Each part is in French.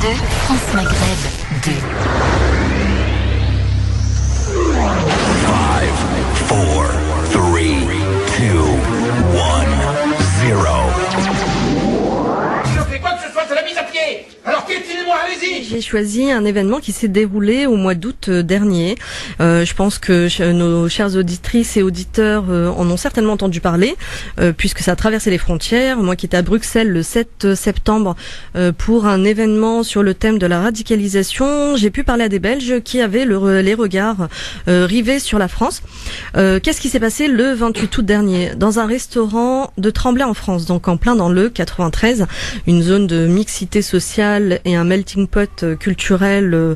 France Maghreb 2. 5, 4, 3, 2, 1, 0. Si on fait quoi que ce soit, c'est la mise à pied. Alors piétinez-moi, allez-y. J'ai choisi un événement qui s'est déroulé au mois d'août dernier. Je pense que nos chères auditrices et auditeurs en ont certainement entendu parler, puisque ça a traversé les frontières. Moi qui étais à Bruxelles le 7 septembre pour un événement sur le thème de la radicalisation, j'ai pu parler à des Belges qui avaient les regards rivés sur la France. Qu'est-ce qui s'est passé le 28 août dernier dans un restaurant de Tremblay en France, donc en plein dans le 93, une zone de mixité sociale et un melting pot culturel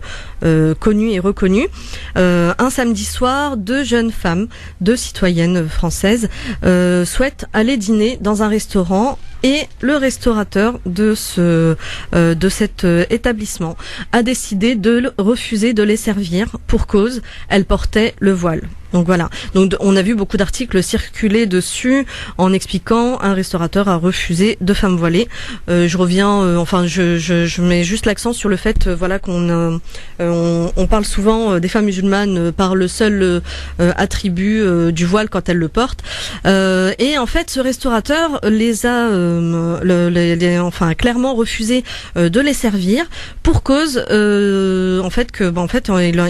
connu et reconnu. Un samedi soir, deux jeunes femmes, deux citoyennes françaises, souhaitent aller dîner dans un restaurant. Et le restaurateur de cet établissement a décidé de refuser de les servir pour cause, elles portaient le voile. Donc voilà. Donc on a vu beaucoup d'articles circuler dessus en expliquant un restaurateur a refusé de femmes voilées. Je reviens, je mets juste l'accent sur le fait, voilà, qu'on parle souvent des femmes musulmanes par le seul attribut du voile quand elles le portent. Et en fait, ce restaurateur les a clairement refusé de les servir pour cause il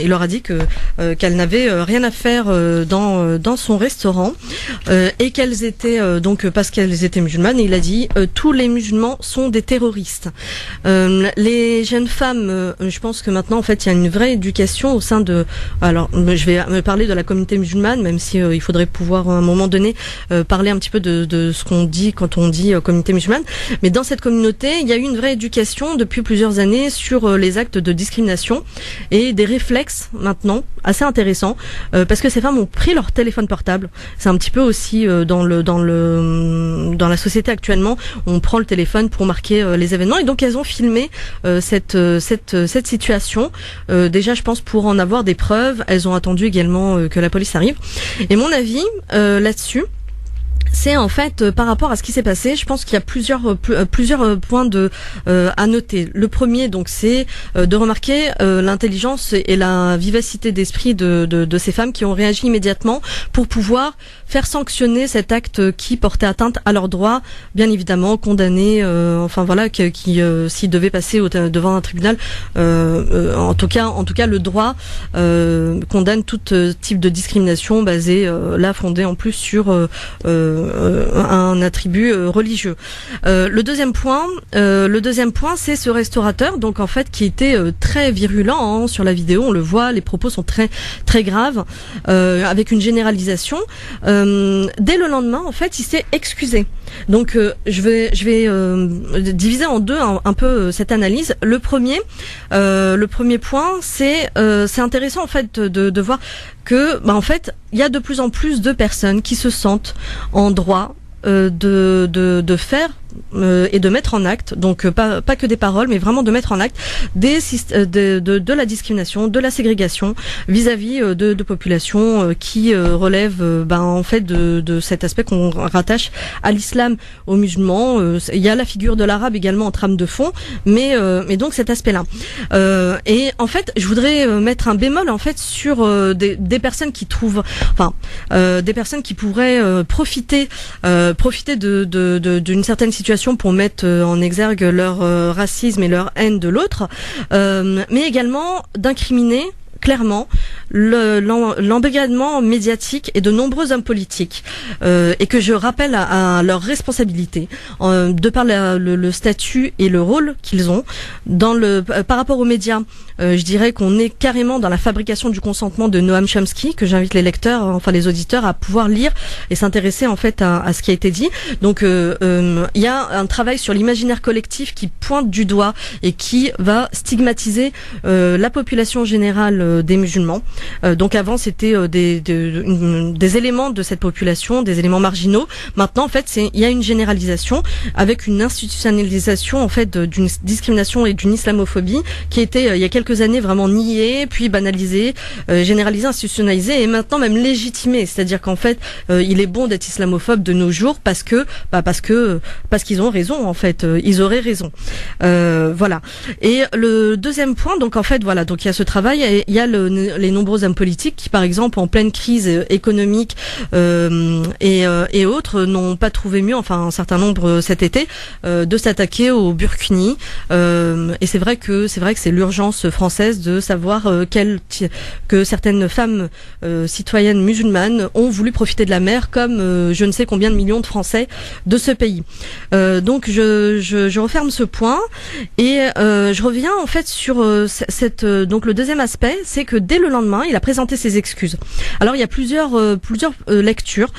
leur a dit qu'elles n'avaient rien à faire dans son restaurant et qu'elles étaient parce qu'elles étaient musulmanes, et il a dit tous les musulmans sont des terroristes. Les jeunes femmes, je pense que maintenant en fait il y a une vraie éducation au sein de, alors je vais me parler de la communauté musulmane, même si il faudrait pouvoir à un moment donné parler un petit peu de ce qu'on dit quand on dit communauté musulmane, mais dans cette communauté il y a eu une vraie éducation depuis plusieurs années sur les actes de discrimination et des réflexes maintenant assez intéressants, parce que ces femmes ont pris leur téléphone portable. C'est un petit peu aussi dans la société actuellement, on prend le téléphone pour marquer les événements, et donc elles ont filmé cette situation. Déjà, je pense pour en avoir des preuves, elles ont attendu également que la police arrive. Et mon avis là-dessus, c'est en fait par rapport à ce qui s'est passé, je pense qu'il y a plusieurs points à noter. Le premier, donc, c'est de remarquer l'intelligence et la vivacité d'esprit de ces femmes qui ont réagi immédiatement pour pouvoir faire sanctionner cet acte qui portait atteinte à leurs droits, bien évidemment condamné, qui s'il devait passer devant un tribunal, en tout cas le droit condamne tout type de discrimination basée fondée en plus sur un attribut religieux. Le deuxième point, c'est ce restaurateur, donc en fait qui était très virulent sur la vidéo, on le voit, les propos sont très très graves, avec une généralisation. Dès le lendemain, en fait, il s'est excusé. Donc je vais diviser en deux un peu cette analyse. Le premier point, c'est intéressant en fait de voir que en fait il y a de plus en plus de personnes qui se sentent en droit de faire et de mettre en acte, donc pas que des paroles, mais vraiment de mettre en acte de la discrimination, de la ségrégation vis-à-vis de populations qui relèvent en fait de cet aspect qu'on rattache à l'islam, aux musulmans. Il y a la figure de l'arabe également en trame de fond, mais donc cet aspect-là. Et en fait, je voudrais mettre un bémol en fait sur des personnes qui trouvent, des personnes qui pourraient profiter d'une certaine situation pour mettre en exergue leur racisme et leur haine de l'autre, mais également d'incriminer clairement l'embrigadement médiatique et de nombreux hommes politiques, et que je rappelle à leur responsabilité de par le statut et le rôle qu'ils ont par rapport aux médias. Je dirais qu'on est carrément dans la fabrication du consentement de Noam Chomsky, que j'invite les lecteurs, les auditeurs, à pouvoir lire et s'intéresser en fait à ce qui a été dit. Donc il y a un travail sur l'imaginaire collectif qui pointe du doigt et qui va stigmatiser la population générale des musulmans. Donc avant c'était des éléments de cette population, des éléments marginaux. Maintenant en fait il y a une généralisation avec une institutionnalisation en fait d'une discrimination et d'une islamophobie qui était il y a quelques années vraiment niée, puis banalisée, généralisée, institutionnalisée et maintenant même légitimée. C'est-à-dire qu'en fait il est bon d'être islamophobe de nos jours parce qu'ils ont raison en fait, ils auraient raison. Voilà. Et le deuxième point, donc en fait voilà, donc il y a ce travail, et il y a les nombreux hommes politiques qui par exemple en pleine crise économique et autres n'ont pas trouvé mieux, enfin un certain nombre cet été, de s'attaquer au Burkini. Et c'est vrai que c'est l'urgence française de savoir que certaines femmes citoyennes musulmanes ont voulu profiter de la mer comme je ne sais combien de millions de Français de ce pays. Donc je referme ce point et je reviens en fait sur donc le deuxième aspect, c'est que dès le lendemain, il a présenté ses excuses. Alors il y a plusieurs lectures.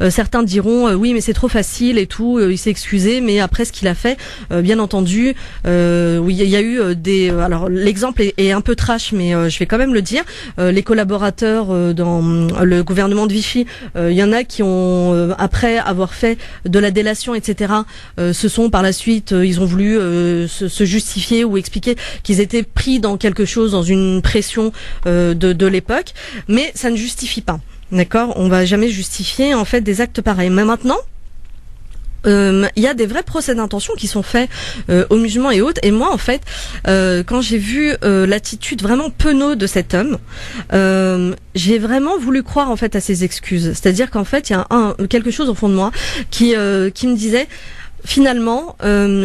Certains diront oui mais c'est trop facile et tout, il s'est excusé, mais après ce qu'il a fait, bien entendu, oui il y a eu alors l'exemple est un peu trash, mais je vais quand même le dire. Les collaborateurs dans le gouvernement de Vichy, il y en a qui ont après avoir fait de la délation, etc. Se sont par la suite, ils ont voulu se justifier ou expliquer qu'ils étaient pris dans quelque chose, dans une pression de l'époque, mais ça ne justifie pas. D'accord, on va jamais justifier en fait des actes pareils. Mais maintenant, il y a des vrais procès d'intention qui sont faits aux musulmans et autres. Et moi, en fait, quand j'ai vu l'attitude vraiment penaud de cet homme, j'ai vraiment voulu croire en fait à ses excuses. C'est-à-dire qu'en fait, il y a quelque chose au fond de moi qui me disait. Finalement,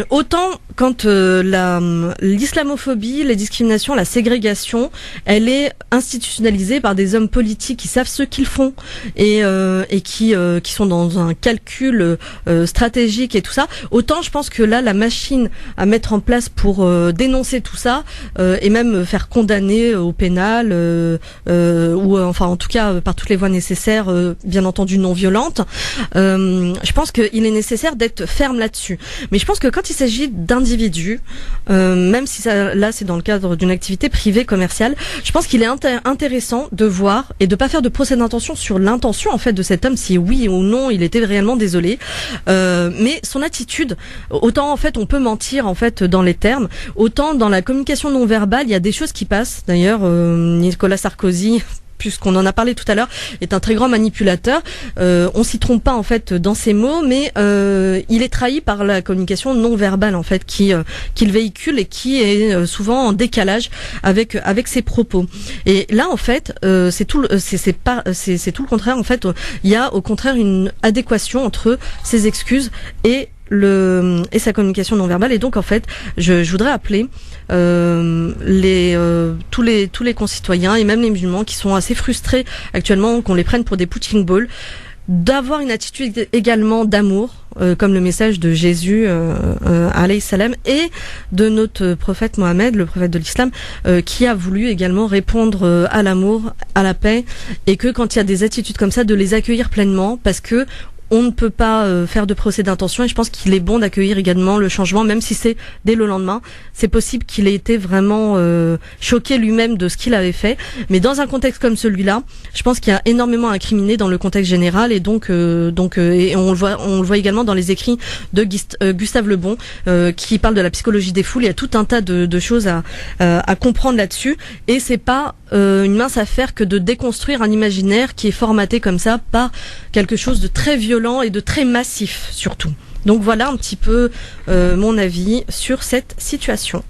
autant quand l'islamophobie, les discriminations, la ségrégation, elle est institutionnalisée par des hommes politiques qui savent ce qu'ils font et qui sont dans un calcul stratégique et tout ça. Autant je pense que là, la machine à mettre en place pour dénoncer tout ça et même faire condamner au pénal ou enfin en tout cas par toutes les voies nécessaires, bien entendu non violentes. Je pense qu'il est nécessaire d'être ferme là-dessus. Mais je pense que quand il s'agit d'individus, même si là c'est dans le cadre d'une activité privée commerciale, je pense qu'il est intéressant de voir et de pas faire de procès d'intention sur l'intention en fait de cet homme, si oui ou non il était réellement désolé. Mais son attitude, autant en fait on peut mentir en fait dans les termes, autant dans la communication non verbale il y a des choses qui passent. D'ailleurs, Nicolas Sarkozy, puisqu'on en a parlé tout à l'heure, est un très grand manipulateur. On s'y trompe pas en fait dans ses mots, mais il est trahi par la communication non verbale en fait qu'il véhicule et qui est souvent en décalage avec ses propos. Et là en fait, c'est tout le contraire en fait. Il y a au contraire une adéquation entre ses excuses et sa communication non verbale. Et donc en fait je voudrais appeler tous les concitoyens et même les musulmans qui sont assez frustrés actuellement qu'on les prenne pour des punching balls, d'avoir une attitude également d'amour, comme le message de Jésus alayhi salam, et de notre prophète Mohammed, le prophète de l'islam, qui a voulu également répondre à l'amour, à la paix, et que quand il y a des attitudes comme ça, de les accueillir pleinement, parce que on ne peut pas faire de procès d'intention, et je pense qu'il est bon d'accueillir également le changement, même si c'est dès le lendemain. C'est possible qu'il ait été vraiment choqué lui-même de ce qu'il avait fait, mais dans un contexte comme celui-là, je pense qu'il y a énormément à incriminer dans le contexte général, et donc et on le voit également dans les écrits de Gustave Le Bon, qui parle de la psychologie des foules. Il y a tout un tas de choses à comprendre là-dessus, et c'est pas une mince affaire que de déconstruire un imaginaire qui est formaté comme ça par quelque chose de très violent et de très massif surtout. Donc voilà un petit peu mon avis sur cette situation.